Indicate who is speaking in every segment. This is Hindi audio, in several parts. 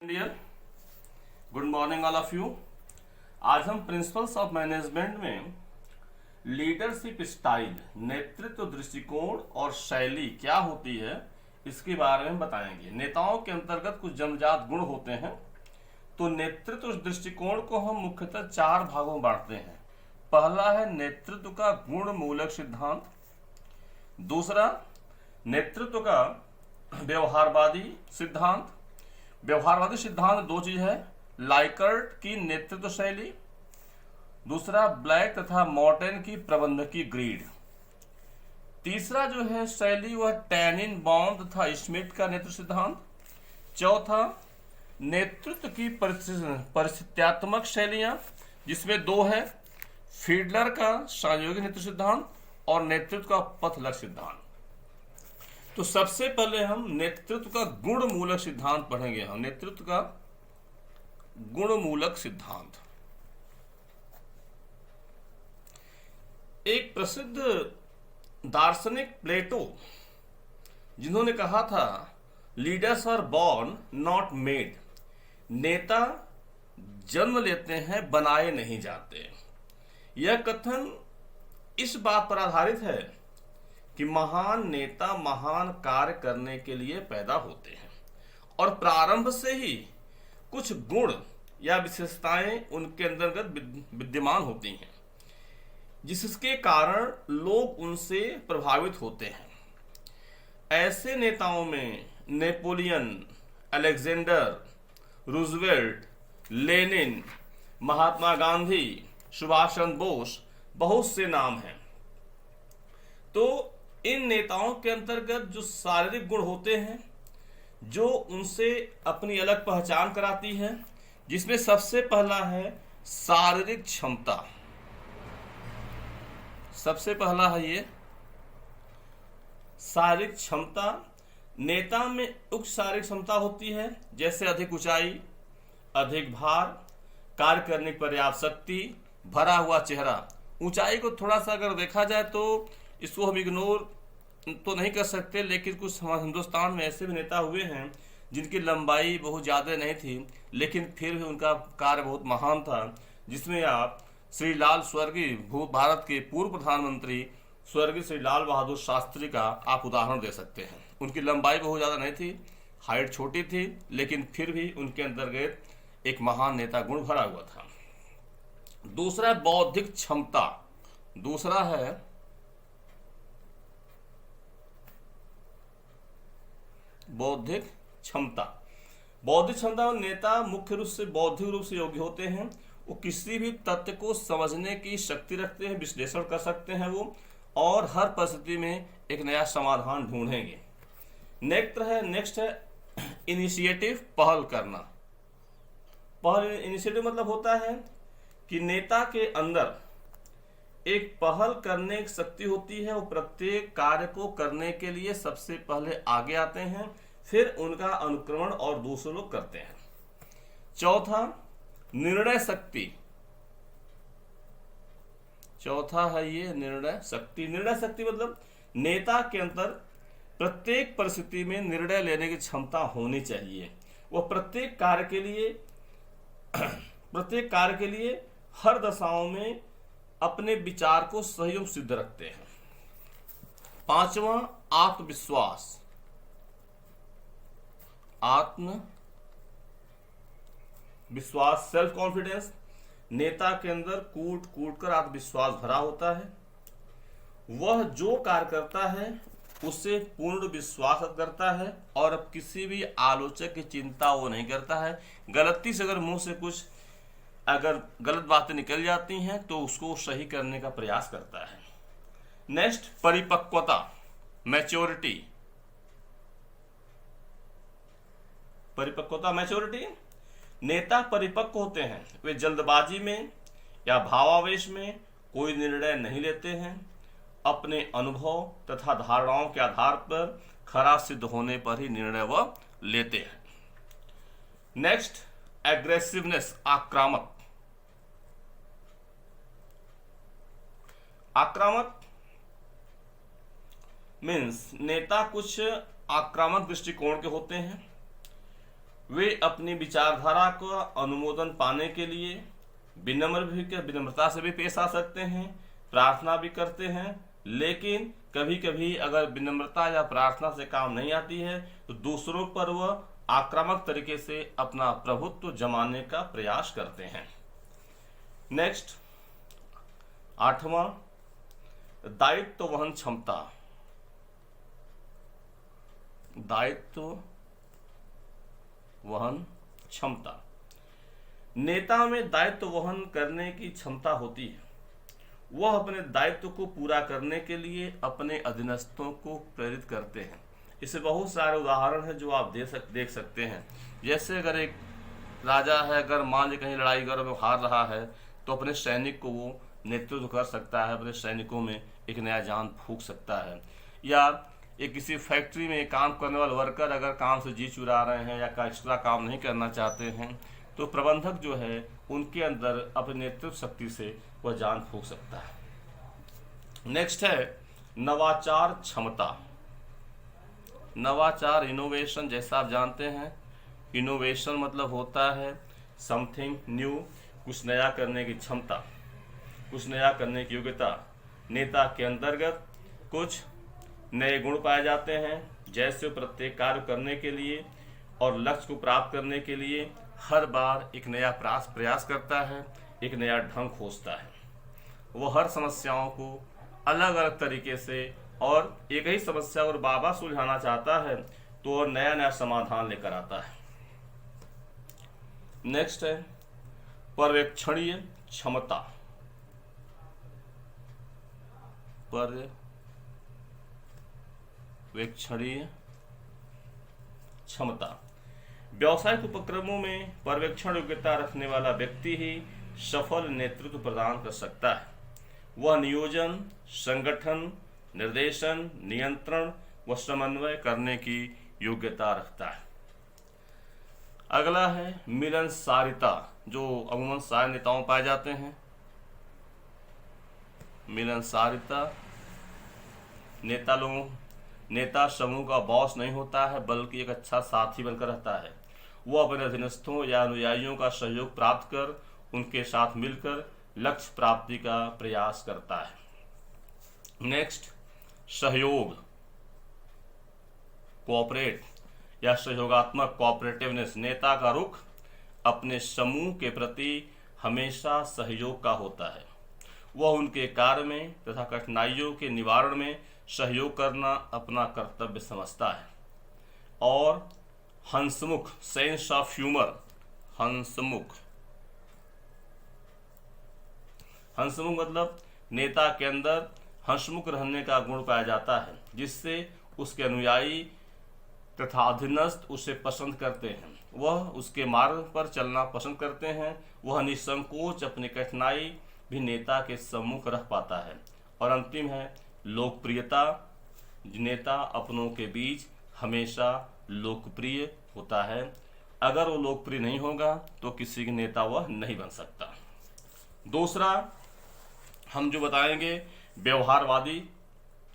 Speaker 1: Dear good morning all of you. आज हम प्रिंसिपल्स ऑफ मैनेजमेंट में लीडरशिप स्टाइल, नेतृत्व दृष्टिकोण और शैली क्या होती है इसके बारे में बताएंगे। नेताओं के अंतर्गत कुछ जन्मजात गुण होते हैं। तो नेतृत्व दृष्टिकोण को हम मुख्यतः चार भागों में बांटते हैं। पहला है नेतृत्व का गुण मूलक सिद्धांत, दूसरा नेतृत्व का व्यवहारवादी सिद्धांत। व्यवहारवादी सिद्धांत दो चीज है, लाइकर्ट की नेतृत्व शैली, दूसरा ब्लैक तथा मॉर्टेन की प्रबंधकीय ग्रीड। तीसरा जो है शैली वह टैनिन बॉन्ड तथा स्मिथ का नेतृत्व सिद्धांत। चौथा नेतृत्व की परिस्थित्यात्मक शैलियां, जिसमें दो है, फीडलर का सहयोगी नेतृत्व सिद्धांत और नेतृत्व का पथलक सिद्धांत। तो सबसे पहले हम नेतृत्व का गुण मूलक सिद्धांत पढ़ेंगे। हम नेतृत्व का गुण मूलक सिद्धांत। एक प्रसिद्ध दार्शनिक प्लेटो, जिन्होंने कहा था leaders are born not made, नेता जन्म लेते हैं बनाए नहीं जाते। यह कथन इस बात पर आधारित है कि महान नेता महान कार्य करने के लिए पैदा होते हैं और प्रारंभ से ही कुछ गुण या विशेषताएं उनके अंतर्गत विद्यमान होती हैं, जिसके कारण लोग उनसे प्रभावित होते हैं। ऐसे नेताओं में Napoleon, Alexander, Roosevelt, Lenin, Mahatma Gandhi, Subhash Chandra Bose, बहुत से नाम हैं। तो इन नेताओं के अंतर्गत जो शारीरिक गुण होते हैं, जो उनसे अपनी अलग पहचान कराती है, जिसमें सबसे पहला है शारीरिक क्षमता। सबसे पहला है ये शारीरिक क्षमता। नेता में उच्च शारीरिक क्षमता होती है, जैसे अधिक ऊंचाई, अधिक भार, कार्य करने की पर्याप्त शक्ति, भरा हुआ चेहरा। ऊंचाई को थोड़ा सा अगर देखा जाए तो इसको हम इग्नोर तो नहीं कर सकते, लेकिन कुछ हिंदुस्तान में ऐसे भी नेता हुए हैं जिनकी लंबाई बहुत ज़्यादा नहीं थी, लेकिन फिर भी उनका कार्य बहुत महान था। जिसमें आप श्री लाल, स्वर्गीय भारत के पूर्व प्रधानमंत्री स्वर्गीय श्री लाल बहादुर शास्त्री का आप उदाहरण दे सकते हैं। उनकी लंबाई बहुत ज़्यादा नहीं थी, हाइट छोटी थी, लेकिन फिर भी उनके अंतर्गत एक महान नेता गुण भरा हुआ था। दूसरा बौद्धिक क्षमता। दूसरा है बौद्धिक क्षमता। बौद्धिक क्षमता में नेता मुख्य रूप से बौद्धिक रूप से योग्य होते हैं। वो किसी भी तथ्य को समझने की शक्ति रखते हैं, विश्लेषण कर सकते हैं वो, और हर परिस्थिति में एक नया समाधान ढूंढेंगे। नेक्स्ट है इनिशिएटिव, पहल करना। पहल, इनिशिएटिव मतलब होता है कि नेता के अंदर एक पहल करने की शक्ति होती है। वो प्रत्येक कार्य को करने के लिए सबसे पहले आगे आते हैं, फिर उनका अनुकरण और दूसरे लोग करते हैं। चौथा निर्णय शक्ति। चौथा है ये निर्णय शक्ति। निर्णय शक्ति मतलब नेता के अंदर प्रत्येक परिस्थिति में निर्णय लेने की क्षमता होनी चाहिए। वो प्रत्येक कार्य के लिए हर दशाओं में अपने विचार को सही और सिद्ध रखते हैं। पांचवा आत्मविश्वास। आत्मविश्वास, सेल्फ कॉन्फिडेंस। नेता के अंदर कूट कूट कर आत्मविश्वास भरा होता है। वह जो कार्य करता है उसे पूर्ण विश्वास करता है और अब किसी भी आलोचक की चिंता वो नहीं करता है। गलती से अगर मुंह से कुछ गलत बातें निकल जाती हैं तो उसको सही करने का प्रयास करता है। नेक्स्ट परिपक्वता, मैच्योरिटी। परिपक्वता, मैच्योरिटी। नेता परिपक्व होते हैं। वे जल्दबाजी में या भावावेश में कोई निर्णय नहीं लेते हैं। अपने अनुभव तथा धारणाओं के आधार पर खरा सिद्ध होने पर ही निर्णय वह लेते हैं। नेक्स्ट एग्रेसिवनेस, आक्रामक। आक्रामक मीन्स नेता कुछ आक्रामक दृष्टिकोण के होते हैं। वे अपनी विचारधारा का अनुमोदन पाने के लिए विनम्रता से भी पेश आ सकते हैं, प्रार्थना भी करते हैं, लेकिन कभी कभी अगर विनम्रता या प्रार्थना से काम नहीं आती है तो दूसरों पर वह आक्रामक तरीके से अपना प्रभुत्व जमाने का प्रयास करते हैं। नेक्स्ट, 8वां, दायित्व वहन क्षमता। दायित्व वहन क्षमता। नेता में दायित्व वहन करने की क्षमता होती है। वह अपने दायित्व को पूरा करने के लिए अपने अधीनस्थों को प्रेरित करते हैं। इससे बहुत सारे उदाहरण हैं जो आप देख सकते हैं। जैसे अगर एक राजा है, अगर मान लीजिए कहीं लड़ाई वगैरह में हार रहा है तो अपने सैनिक को वो नेतृत्व कर सकता है, अपने सैनिकों में एक नया जान फूंक सकता है। या एक किसी फैक्ट्री में काम करने वाले वर्कर अगर काम से जी चुरा रहे हैं या एक्स्ट्रा काम नहीं करना चाहते हैं तो प्रबंधक जो है उनके अंदर अपने नेतृत्व शक्ति से वह जान फूंक सकता है। नेक्स्ट है नवाचार क्षमता। नवाचार, इनोवेशन, जैसा आप जानते हैं इनोवेशन मतलब होता है समथिंग न्यू, कुछ नया करने की क्षमता, कुछ नया करने की योग्यता। नेता के अंतर्गत कुछ नए गुण पाए जाते हैं, जैसे प्रत्येक कार्य करने के लिए और लक्ष्य को प्राप्त करने के लिए हर बार एक नया प्रयास करता है, एक नया ढंग खोजता है। वो हर समस्याओं को अलग अलग तरीके से और एक ही समस्या और बाबा सुलझाना चाहता है तो नया नया समाधान लेकर आता है। नेक्स्ट है पर्यवेक्षणीय क्षमता। पर्यवेक्षणीय क्षमता। व्यावसायिक उपक्रमों में पर्यवेक्षण योग्यता रखने वाला व्यक्ति ही सफल नेतृत्व प्रदान कर सकता है। वह नियोजन, संगठन, निर्देशन, नियंत्रण व समन्वय करने की योग्यता रखता है। अगला है मिलनसारिता, जो अमूमन सारे नेताओं पाए जाते हैं। मिलनसारिता, नेता समूह का बॉस नहीं होता है बल्कि एक अच्छा साथी बनकर रहता है। वो अपने अधीनस्थों या अनुयायियों का सहयोग प्राप्त कर उनके साथ मिलकर लक्ष्य प्राप्ति का प्रयास करता है। नेक्स्ट, सहयोग, कोऑपरेट या सहयोगात्मक, कोऑपरेटिवनेस। नेता का रुख अपने समूह के प्रति हमेशा सहयोग का होता है। वह उनके कार्य में तथा कठिनाइयों के निवारण में सहयोग करना अपना कर्तव्य समझता है। और हंसमुख, सेंस ऑफ ह्यूमर, हंसमुख मतलब नेता के अंदर हंसमुख रहने का गुण पाया जाता है, जिससे उसके अनुयायी तथा अधीनस्थ उसे पसंद करते हैं। वह उसके मार्ग पर चलना पसंद करते हैं। वह निसंकोच अपनी कठिनाई भी नेता के सम्मुख रख पाता है। और अंतिम है लोकप्रियता। नेता अपनों के बीच हमेशा लोकप्रिय होता है। अगर वो लोकप्रिय नहीं होगा तो किसी के नेता वह नहीं बन सकता। दूसरा हम जो बताएंगे व्यवहारवादी।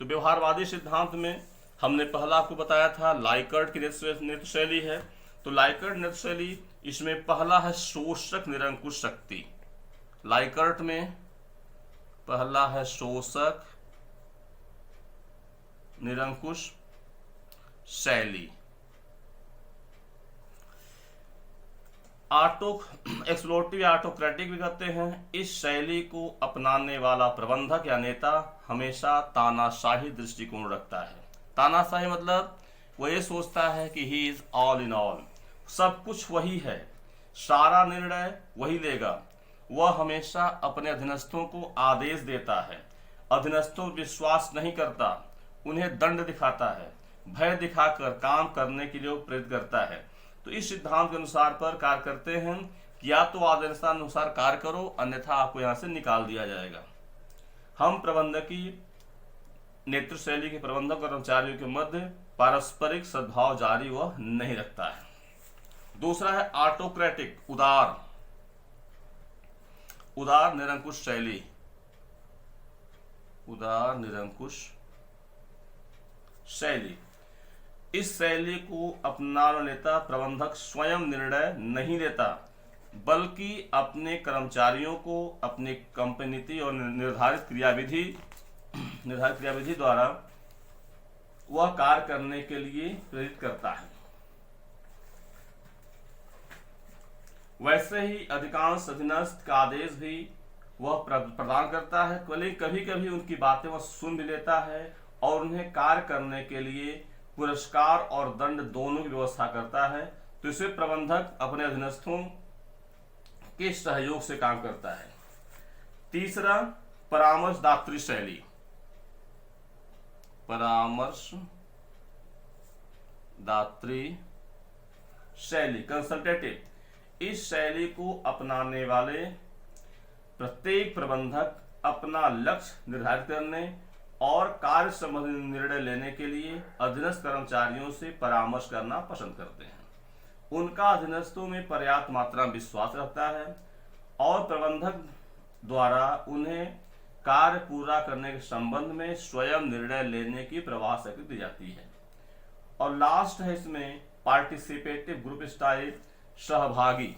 Speaker 1: तो व्यवहारवादी सिद्धांत में हमने पहला आपको बताया था लाइकर्ट की नेतृत्व शैली है। तो लाइकर्ट नेतृत्व शैली, इसमें पहला है शोषक निरंकुश शक्ति। लाइकर्ट में पहला है शोषक निरंकुश शैली। एक्सप्लोटिव या ऑटोक्रेटिक भी कहते हैं। इस शैली को अपनाने वाला प्रबंधक या नेता हमेशा तानाशाही दृष्टिकोण रखता है। तानाशाही मतलब वह ये सोचता है कि he is all in all, सब कुछ वही है, सारा निर्णय वही लेगा। वह हमेशा अपने अधीनस्थों को आदेश देता है, अधीनस्थों विश्वास नहीं करता, उन्हें दंड दिखाता है, भय दिखाकर काम करने के लिए प्रेरित करता है। तो इस सिद्धांत के अनुसार पर कार्य करते हैं कि या तो आदेशानुसार कार्य करो, अन्यथा आपको यहाँ से निकाल दिया जाएगा। हम प्रबंधकी नेतृत्व शैली के प्रबंधक और कर्मचारियों के मध्य पारस्परिक सद्भाव जारी वह नहीं रखता है। दूसरा है ऑटोक्रेटिक, उदार निरंकुश शैली। उदार निरंकुश शैली इस शैली को अपनाने नेता प्रबंधक स्वयं निर्णय नहीं लेता, बल्कि अपने कर्मचारियों को अपनी कंपनी नीति और निर्धारित क्रियाविधि द्वारा वह कार्य करने के लिए प्रेरित करता है। वैसे ही अधिकांश अधीनस्थ का आदेश भी वह प्रदान करता है, कभी कभी उनकी बातें वह सुन भी लेता है और उन्हें कार्य करने के लिए पुरस्कार और दंड दोनों की व्यवस्था करता है। तो इसे प्रबंधक अपने अधीनस्थों के सहयोग से काम करता है। तीसरा, परामर्शदात्री शैली। परामर्शदात्री शैली कंसल्टेटिव, इस शैली को अपनाने वाले प्रत्येक प्रबंधक अपना लक्ष्य निर्धारित करने और कार्य संबंधी निर्णय लेने के लिए अधीनस्थ कर्मचारियों से परामर्श करना पसंद करते हैं। उनका अधीनस्थों में पर्याप्त मात्रा में विश्वास रखता है और प्रबंधक द्वारा उन्हें कार्य पूरा करने के संबंध में स्वयं निर्णय लेने की प्रवाह शक्ति दी जाती है। और लास्ट है इसमें पार्टिसिपेटिव ग्रुप स्टाइल, सहभागी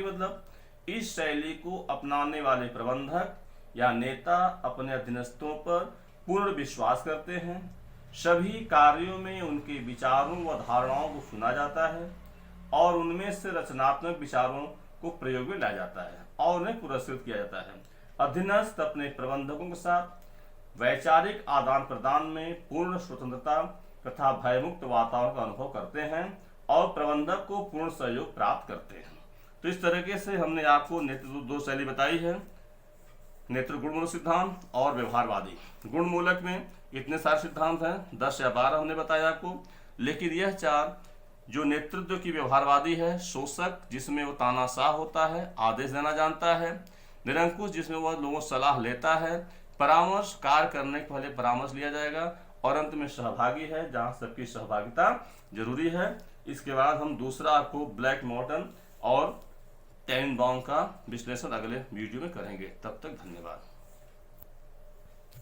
Speaker 1: मतलब इस शैली को अपनाने वाले प्रबंधक या नेता अपने अधीनस्थों पर पूर्ण विश्वास करते हैं। सभी कार्यों में उनके विचारों व धारणाओं को सुना जाता है और उनमें से रचनात्मक विचारों को प्रयोग में लाया जाता है और उन्हें पुरस्कृत किया जाता है। अधीनस्थ अपने प्रबंधकों के साथ वैचारिक आदान प्रदान में पूर्ण स्वतंत्रता तथा भयमुक्त वातावरण का अनुभव करते हैं और प्रबंधक को पूर्ण सहयोग प्राप्त करते हैं। तो इस तरीके से हमने आपको नेतृत्व दो शैली बताई है, नेतृत्व गुणमूलक सिद्धांत और व्यवहारवादी। गुणमूलक में इतने सारे सिद्धांत हैं, 10 या 12 हमने बताया आपको, लेकिन यह 4 जो नेतृत्व की व्यवहारवादी है, शोषक जिसमें वो तानाशाह होता है, आदेश देना जानता है, निरंकुश जिसमें वह लोगों से सलाह लेता है, परामर्श कार्य करने के पहले परामर्श लिया जाएगा, और अंत में सहभागी है जहां सबकी सहभागिता जरूरी है। इसके बाद हम दूसरा आपको ब्लैक मॉर्टन और टेनबाउम का विश्लेषण अगले वीडियो में करेंगे। तब तक धन्यवाद।